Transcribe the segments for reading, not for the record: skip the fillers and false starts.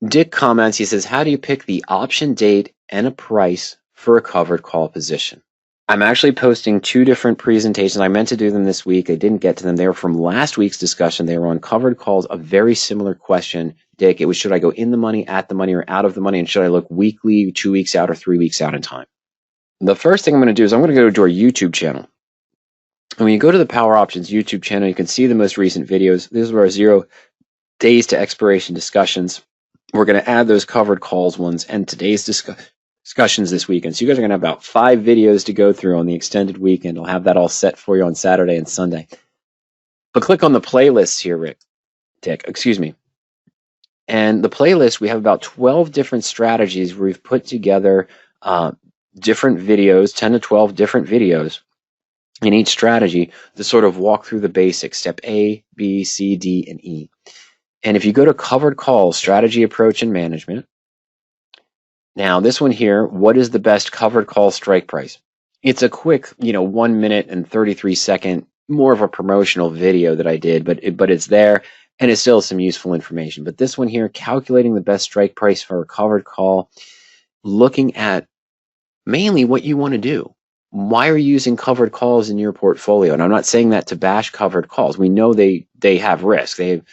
Dick comments, he says, how do you pick the option date and a price for a covered call position? I'm actually posting 2 different presentations. I meant to do them this week. I didn't get to them. They were from last week's discussion. They were on covered calls, a very similar question, Dick. It was, should I go in the money, at the money, or out of the money? And should I look weekly, 2 weeks out, or 3 weeks out in time? The first thing I'm going to do is I'm going to go to our YouTube channel. And when you go to the Power Options YouTube channel, you can see the most recent videos. These were our 0 days to expiration discussions. We're going to add those covered calls ones and today's discussions this weekend. So you guys are going to have about 5 videos to go through on the extended weekend. I'll have that all set for you on Saturday and Sunday. But click on the playlists here, Dick, excuse me. And the playlist, we have about 12 different strategies where we've put together different videos, 10 to 12 different videos in each strategy to sort of walk through the basics, step A, B, C, D, and E. And if you go to covered calls, strategy, approach, and management, now this one here, what is the best covered call strike price? It's a quick, 1 minute and 33 second, more of a promotional video that I did, but it's there and it's still some useful information. But this one here, calculating the best strike price for a covered call, looking at mainly what you want to do. Why are you using covered calls in your portfolio? And I'm not saying that to bash covered calls. We know they have risk. They have,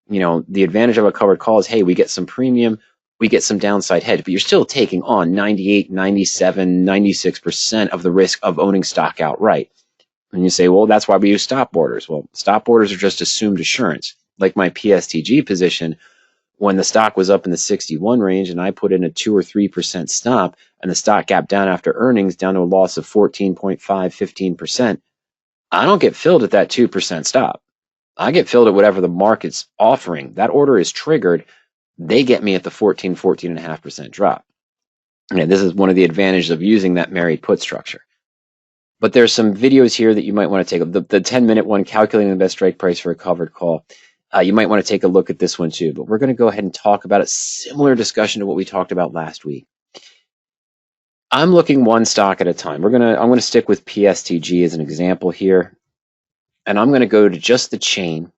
the advantage of a covered call is, hey, we get some premium, we get some downside hedge, but you're still taking on 98, 97, 96% of the risk of owning stock outright. And you say, well, that's why we use stop orders. Well, stop orders are just assumed assurance. Like my PSTG position, when the stock was up in the 61 range and I put in a 2 or 3% stop and the stock gap down after earnings down to a loss of 14.5, 15%, I don't get filled at that 2% stop. I get filled at whatever the market's offering. That order is triggered. They get me at the 14.5% drop. And this is one of the advantages of using that married put structure. But there's some videos here that you might want to take. The 10-minute one, calculating the best strike price for a covered call. You might want to take a look at this one too. But we're going to go ahead and talk about a similar discussion to what we talked about last week. I'm looking one stock at a time. I'm going to stick with PSTG as an example here. And I'm going to go to just the chain.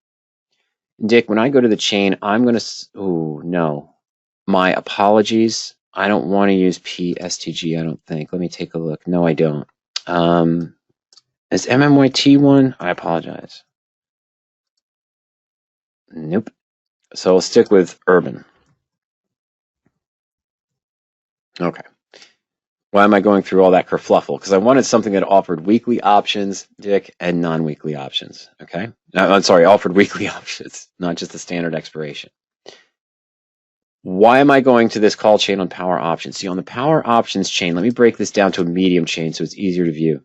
Dick, when I go to the chain, I'm going to, oh, no. My apologies. I don't want to use PSTG, I don't think. Let me take a look. No, I don't. Is MMYT one? I apologize. Nope. So I'll stick with Urban. Okay. Why am I going through all that kerfluffle? Because I wanted something that offered weekly options, Dick, and non-weekly options. Okay? I'm sorry, offered weekly options, not just the standard expiration. Why am I going to this call chain on Power Options? See, on the Power Options chain, let me break this down to a medium chain so it's easier to view.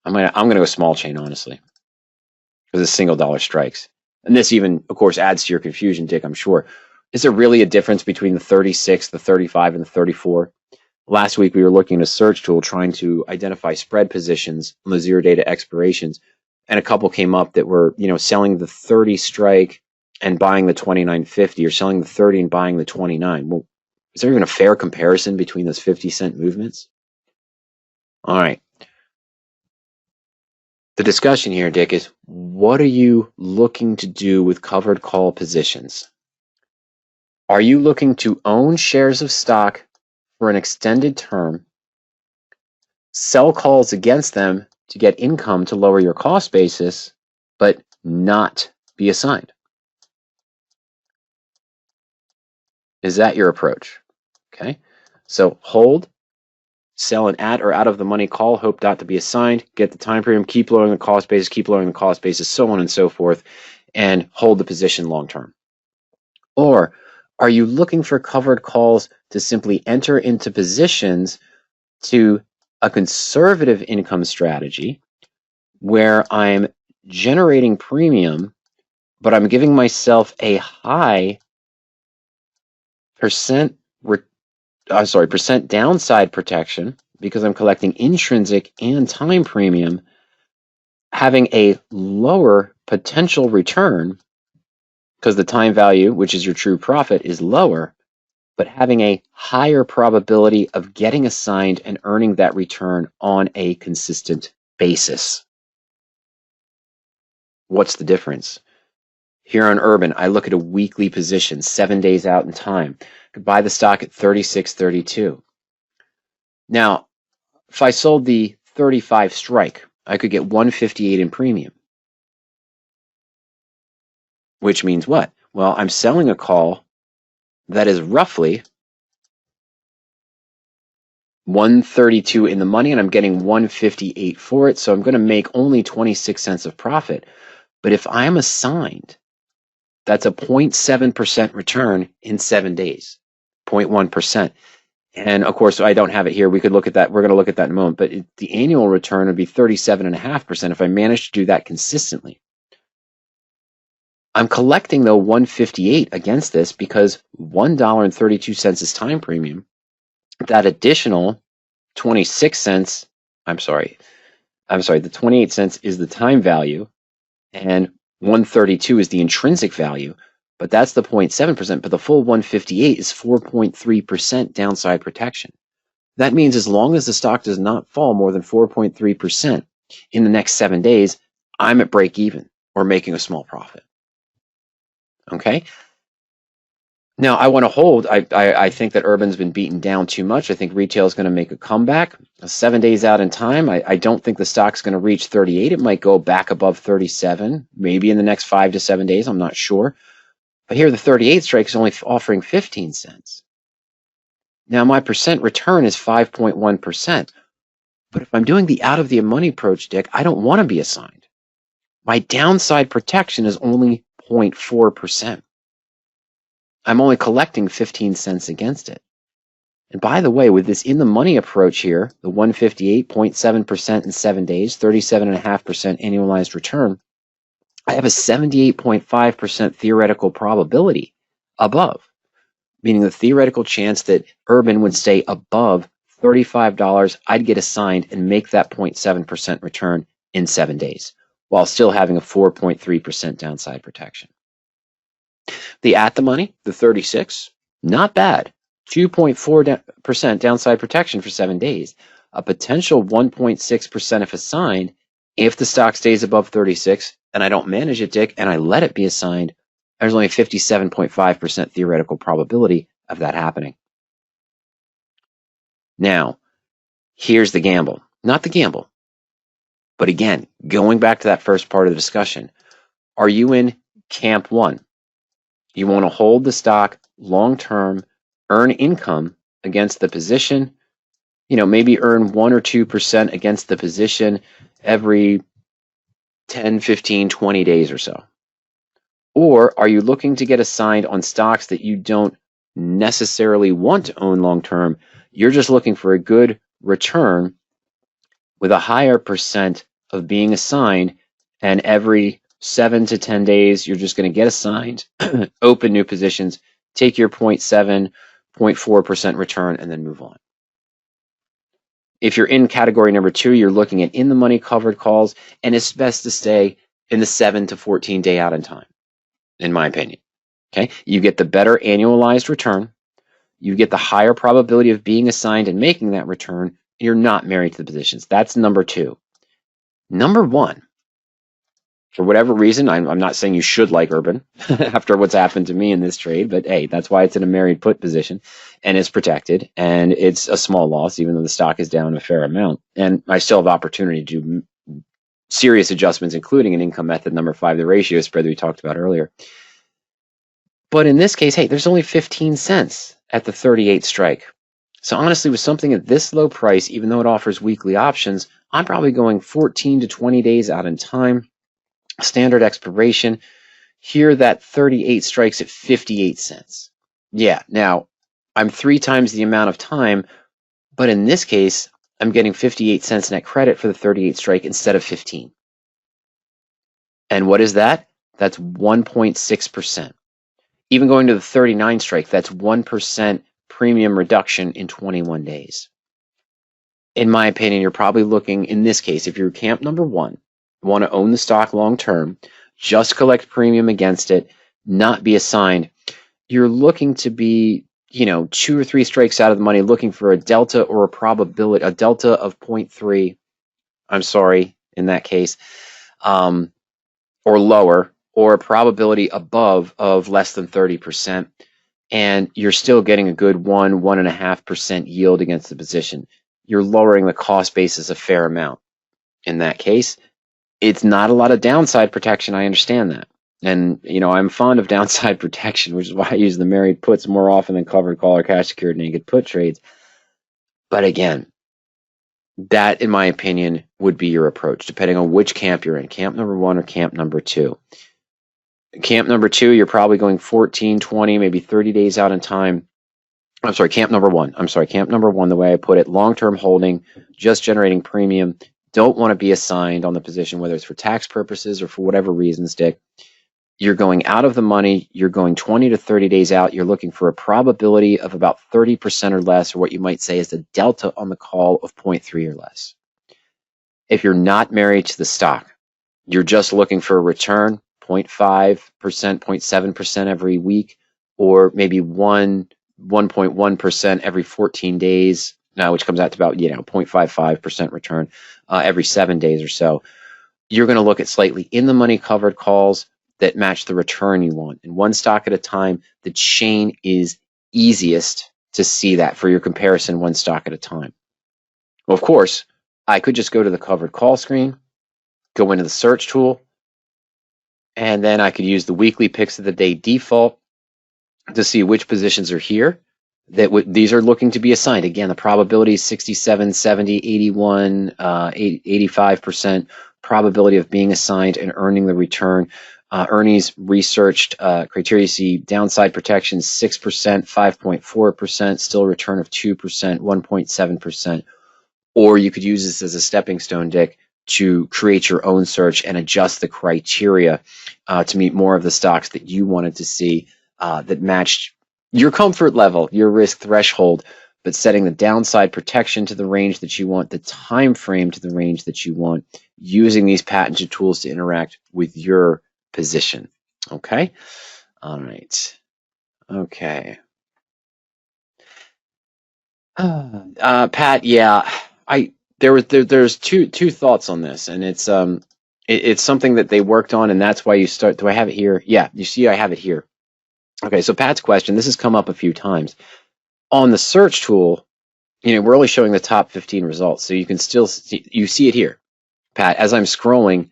I'm gonna go small chain, honestly, because it's single dollar strikes. And this even, of course, adds to your confusion, Dick, I'm sure. Is there really a difference between the 36, the 35, and the 34? Last week, we were looking at a search tool trying to identify spread positions on the 0 data expirations. And a couple came up that were, selling the 30 strike and buying the 29.50, or selling the 30 and buying the 29. Well, is there even a fair comparison between those 50-cent movements? All right. The discussion here, Dick, is what are you looking to do with covered call positions? Are you looking to own shares of stock for an extended term, sell calls against them to get income to lower your cost basis, but not be assigned? Is that your approach? Okay. So hold, sell an at or out of the money call, hope not to be assigned, get the time premium, keep lowering the cost basis, keep lowering the cost basis, so on and so forth, and hold the position long term. Or are you looking for covered calls to simply enter into positions to a conservative income strategy where I'm generating premium, but I'm giving myself a high percent downside protection because I'm collecting intrinsic and time premium, having a lower potential return because the time value, which is your true profit, is lower, but having a higher probability of getting assigned and earning that return on a consistent basis? What's the difference? Here on Urban, I look at a weekly position, 7 days out in time. I could buy the stock at 36.32. Now, if I sold the 35 strike, I could get 158 in premium. Which means what? Well, I'm selling a call that is roughly 132 in the money, and I'm getting 158 for it, so I'm going to make only 26 cents of profit. But if I'm assigned, that's a 0.7% return in 7 days, 0.1%. And of course, I don't have it here. We could look at that. We're going to look at that in a moment. But the annual return would be 37.5% if I managed to do that consistently. I'm collecting, though, 158 against this because $1.32 is time premium. That additional 26 cents, I'm sorry, the 28 cents is the time value, and 132 is the intrinsic value, but that's the 0.7%, but the full 158 is 4.3% downside protection. That means as long as the stock does not fall more than 4.3% in the next 7 days, I'm at break even or making a small profit. Okay? Now, I want to hold. I think that Urban's been beaten down too much. I think retail is going to make a comeback. 7 days out in time, I don't think the stock's going to reach 38. It might go back above 37, maybe in the next 5 to 7 days. I'm not sure. But here, the 38 strike is only offering 15 cents. Now, my percent return is 5.1%. But if I'm doing the out of the money approach, Dick, I don't want to be assigned. My downside protection is only 0.4%. I'm only collecting 15 cents against it. And by the way, with this in the money approach here, the 158.7% in 7 days, 37.5% annualized return, I have a 78.5% theoretical probability above, meaning the theoretical chance that Urban would stay above $35, I'd get assigned and make that 0.7% return in 7 days, while still having a 4.3% downside protection. The at the money, the 36, not bad. 2.4% downside protection for 7 days. A potential 1.6% if assigned if the stock stays above 36 and I don't manage it, Dick, and I let it be assigned. There's only a 57.5% theoretical probability of that happening. Now, here's the gamble. Not the gamble, but again, going back to that first part of the discussion, are you in camp one? You want to hold the stock long-term, earn income against the position, maybe earn 1 or 2% against the position every 10, 15, 20 days or so? Or are you looking to get assigned on stocks that you don't necessarily want to own long-term? You're just looking for a good return with a higher percent of being assigned, and every 7 to 10 days, you're just going to get assigned, open new positions, take your 0.7, 0.4% return, and then move on. If you're in category number 2, you're looking at in the money covered calls, and it's best to stay in the 7 to 14 day out in time, in my opinion. Okay, you get the better annualized return, you get the higher probability of being assigned and making that return, and you're not married to the positions. That's number 2. Number 1. For whatever reason, I'm not saying you should like Urban after what's happened to me in this trade, but hey, that's why it's in a married put position and it's protected and it's a small loss, even though the stock is down a fair amount. And I still have opportunity to do serious adjustments, including an income method number 5, the ratio spread that we talked about earlier. But in this case, hey, there's only 15 cents at the 38 strike. So honestly, with something at this low price, even though it offers weekly options, I'm probably going 14 to 20 days out in time. Standard expiration. Here, that 38 strikes at 58 cents. Yeah, now I'm 3 times the amount of time, but in this case, I'm getting 58 cents net credit for the 38 strike instead of 15. And what is that? That's 1.6%. Even going to the 39 strike, that's 1% premium reduction in 21 days. In my opinion, you're probably looking, in this case, if you're camp number 1, want to own the stock long term, just collect premium against it, not be assigned, you're looking to be, 2 or 3 strikes out of the money, looking for a delta or a probability, a delta of 0.3, I'm sorry, in that case, or lower, or a probability above of less than 30%, and you're still getting a good 1.5% yield against the position. You're lowering the cost basis a fair amount. In that case, it's not a lot of downside protection. I understand that. And, I'm fond of downside protection, which is why I use the married puts more often than covered call or cash secured naked put trades. But again, that, in my opinion, would be your approach, depending on which camp you're in, camp number 1 or camp number 2. Camp number 2, you're probably going 14, 20, maybe 30 days out in time. I'm sorry, camp number 1. Camp number 1, the way I put it, long-term holding, just generating premium, don't want to be assigned on the position, whether it's for tax purposes or for whatever reasons, Dick. You're going out of the money, you're going 20 to 30 days out, you're looking for a probability of about 30% or less, or what you might say is the delta on the call of 0.3 or less. If you're not married to the stock, you're just looking for a return, 0.5%, 0.7% every week, or maybe 1.1% every 14 days, which comes out to about 0.55% return every 7 days or so. You're going to look at slightly in the money covered calls that match the return you want. And one stock at a time, the chain is easiest to see that for your comparison, one stock at a time. Well, of course, I could just go to the covered call screen, go into the search tool, and then I could use the weekly picks of the day default to see which positions are here. These are looking to be assigned. Again, the probability is 67, 70, 81, 85% probability of being assigned and earning the return. Ernie's researched criteria. You see downside protection 6%, 5.4%, still return of 2%, 1.7%. Or you could use this as a stepping stone, Dick, to create your own search and adjust the criteria to meet more of the stocks that you wanted to see that matched your comfort level, your risk threshold, but setting the downside protection to the range that you want, the time frame to the range that you want, using these patented tools to interact with your position. Okay? All right. Okay. Pat, yeah, there's two thoughts on this, and it's something that they worked on, and that's why you start. Do I have it here? Yeah, you see I have it here. Okay, so Pat's question, this has come up a few times. On the search tool, we're only showing the top 15 results, so you can still see it here. Pat, as I'm scrolling,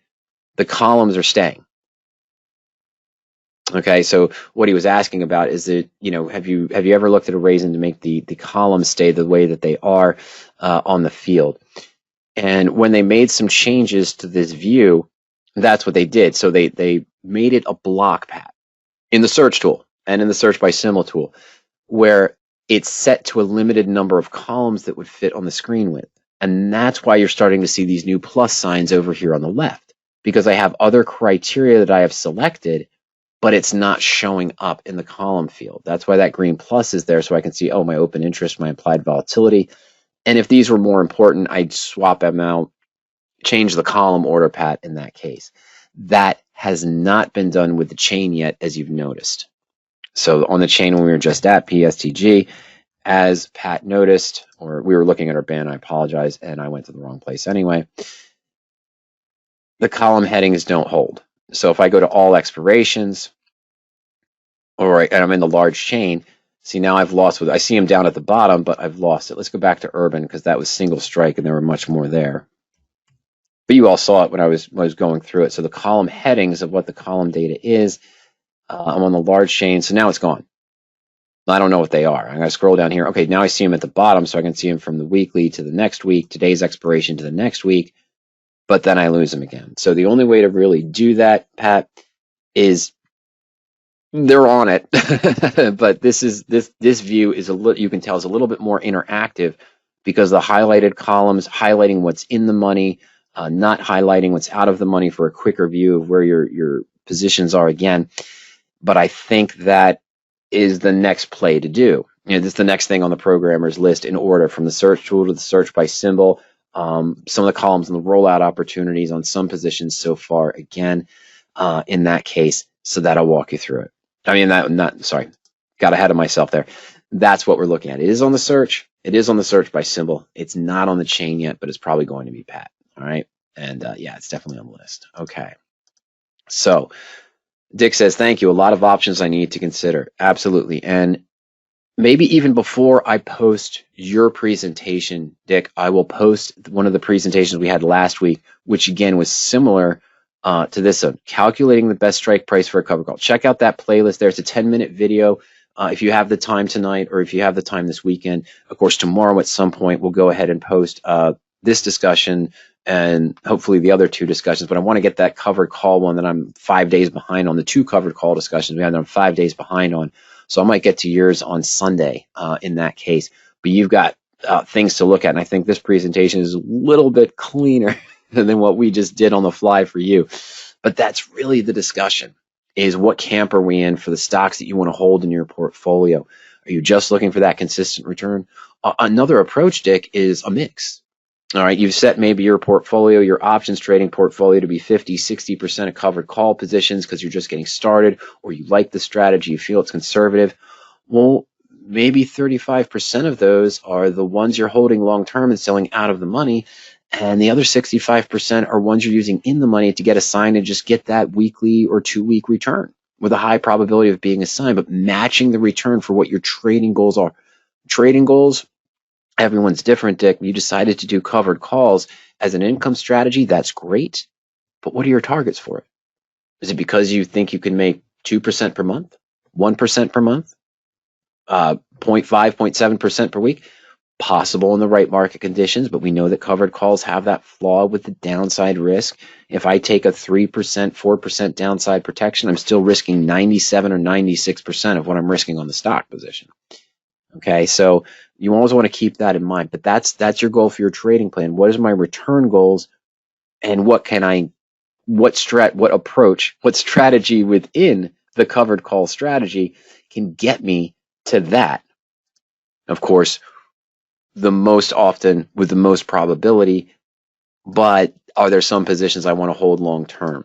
the columns are staying. Okay, so what he was asking about is that, have you ever looked at a reason to make the columns stay the way that they are on the field? And when they made some changes to this view, that's what they did. So they made it a block, Pat, in the search tool and in the search by symbol tool, where it's set to a limited number of columns that would fit on the screen width. And that's why you're starting to see these new plus signs over here on the left, because I have other criteria that I have selected, but it's not showing up in the column field. That's why that green plus is there, so I can see, my open interest, my implied volatility. And if these were more important, I'd swap them out, change the column order, Pat, in that case. That has not been done with the chain yet, as you've noticed. So on the chain, when we were just at PSTG, as Pat noticed, or we were looking at our band, I apologize, and I went to the wrong place anyway. The column headings don't hold. So if I go to all expirations, and I'm in the large chain, see, now I've lost I see them down at the bottom, but I've lost it. Let's go back to urban, because that was single strike and there were much more there. But you all saw it when I was going through it. So the column headings of what the column data is, I'm on the large chain, so now it's gone. I don't know what they are. I'm going to scroll down here. Okay, now I see them at the bottom, so I can see them from the weekly to the next week, today's expiration to the next week, but then I lose them again. So the only way to really do that, Pat, is they're on it, but this view is you can tell is a little bit more interactive, because the highlighted columns highlighting what's in the money, not highlighting what's out of the money for a quicker view of where your positions are again. But I think that is the next play to do. This is the next thing on the programmer's list in order, from the search tool to the search by symbol. Some of the columns and the rollout opportunities on some positions so far, again, in that case, so that I'll walk you through it. Got ahead of myself there. That's what we're looking at. It is on the search. It is on the search by symbol. It's not on the chain yet, but it's probably going to be, Pat. All right. And yeah, it's definitely on the list. Okay. So Dick says, thank you. A lot of options I need to consider. Absolutely. And maybe even before I post your presentation, Dick, I will post one of the presentations we had last week, which again was similar to this one, calculating the best strike price for a covered call. Check out that playlist there. It's a 10-minute video. If you have the time tonight, or if you have the time this weekend. Of course, tomorrow at some point, we'll go ahead and post this discussion and hopefully the other two discussions. But I want to get that covered call one that I'm 5 days behind on. The two covered call discussions we had, I'm 5 days behind on. So I might get to yours on Sunday in that case. But you've got things to look at. And I think this presentation is a little bit cleaner than what we just did on the fly for you. But that's really the discussion, is what camp are we in for the stocks that you want to hold in your portfolio? Are you just looking for that consistent return? Another approach, Dick, is a mix. All right, you've set maybe your portfolio, your options trading portfolio to be 50, 60% of covered call positions because you're just getting started, or you like the strategy, you feel it's conservative. Well, maybe 35% of those are the ones you're holding long-term and selling out of the money, and the other 65% are ones you're using in the money to get assigned and just get that weekly or 2-week return with a high probability of being assigned, but matching the return for what your trading goals are. Trading goals, everyone's different, Dick. You decided to do covered calls as an income strategy. That's great. But what are your targets for it? Is it because you think you can make 2% per month, 1% per month, 0.5, 0.7% per week? Possible in the right market conditions, but we know that covered calls have that flaw with the downside risk. If I take a 3%, 4% downside protection, I'm still risking 97 or 96% of what I'm risking on the stock position. Okay, so you always want to keep that in mind, but that's your goal for your trading plan. What is my return goals, and what strategy within the covered call strategy can get me to that? Of course, the most often with the most probability, but are there some positions I want to hold long term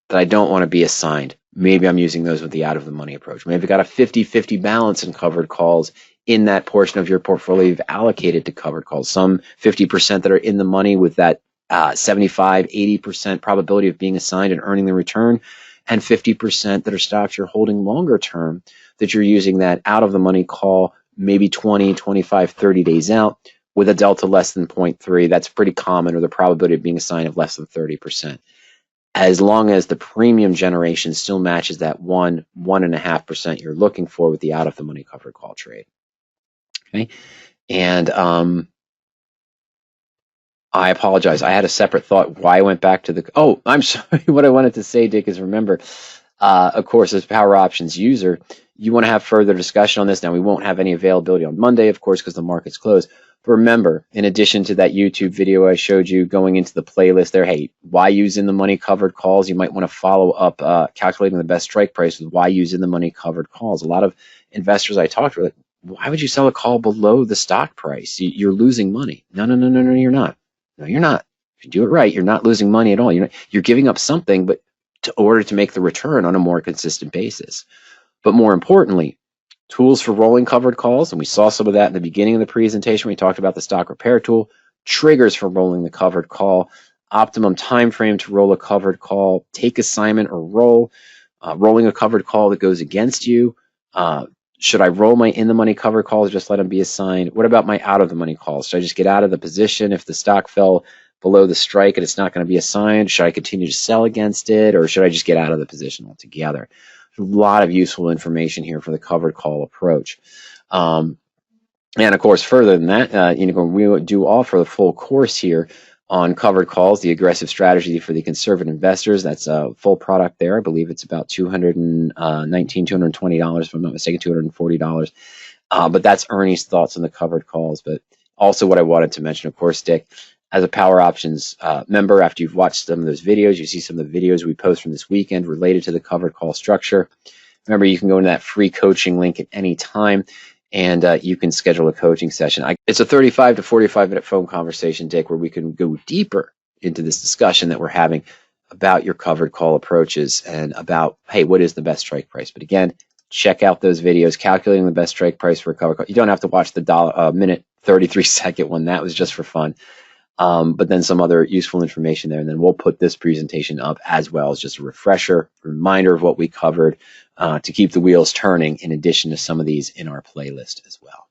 that I don't want to be assigned? Maybe I'm using those with the out of the money approach. Maybe I've got a 50-50 balance in covered calls in that portion of your portfolio you've allocated to covered calls. Some 50% that are in the money with that 75, 80% probability of being assigned and earning the return, and 50% that are stocks you're holding longer term that you're using that out of the money call maybe 20, 25, 30 days out with a delta less than 0.3. That's pretty common, or the probability of being assigned of less than 30%. As long as the premium generation still matches that 1.5% you're looking for with the out of the money covered call trade. Okay. And I apologize. I had a separate thought why I went back to the, oh, I'm sorry. What I wanted to say, Dick, is remember, of course, as PowerOptions user, you want to have further discussion on this. Now, we won't have any availability on Monday, of course, because the market's closed. But remember, in addition to that YouTube video I showed you going into the playlist there, hey, why use in the money covered calls? You might want to follow up calculating the best strike price with why use in the money covered calls. A lot of investors I talked to are like, why would you sell a call below the stock price? You're losing money. No, you're not. No, you're not. If you do it right, you're not losing money at all. You're giving up something, but in order to make the return on a more consistent basis. But more importantly, tools for rolling covered calls, and we saw some of that in the beginning of the presentation. We talked about the stock repair tool, triggers for rolling the covered call, optimum time frame to roll a covered call, take assignment or roll, rolling a covered call that goes against you. Should I roll my in the money covered calls, just let them be assigned? What about my out of the money calls? Should I just get out of the position if the stock fell below the strike and it's not going to be assigned? Should I continue to sell against it, or should I just get out of the position altogether? There's a lot of useful information here for the covered call approach. And of course, further than that, we do offer the full course here on covered calls, the aggressive strategy for the conservative investors. That's a full product there. I believe it's about $220, if I'm not mistaken, $240. But that's Ernie's thoughts on the covered calls. But also what I wanted to mention, of course, Dick, as a PowerOptions member, after you've watched some of those videos, you see some of the videos we post from this weekend related to the covered call structure. Remember, you can go into that free coaching link at any time, and you can schedule a coaching session. It's a 35 to 45-minute phone conversation, Dick, where we can go deeper into this discussion that we're having about your covered call approaches and about, hey, what is the best strike price? But again, check out those videos, calculating the best strike price for a covered call. You don't have to watch the minute 33-second one. That was just for fun. but then some other useful information there. And then we'll put this presentation up as well as just a refresher, reminder of what we covered to keep the wheels turning in addition to some of these in our playlist as well.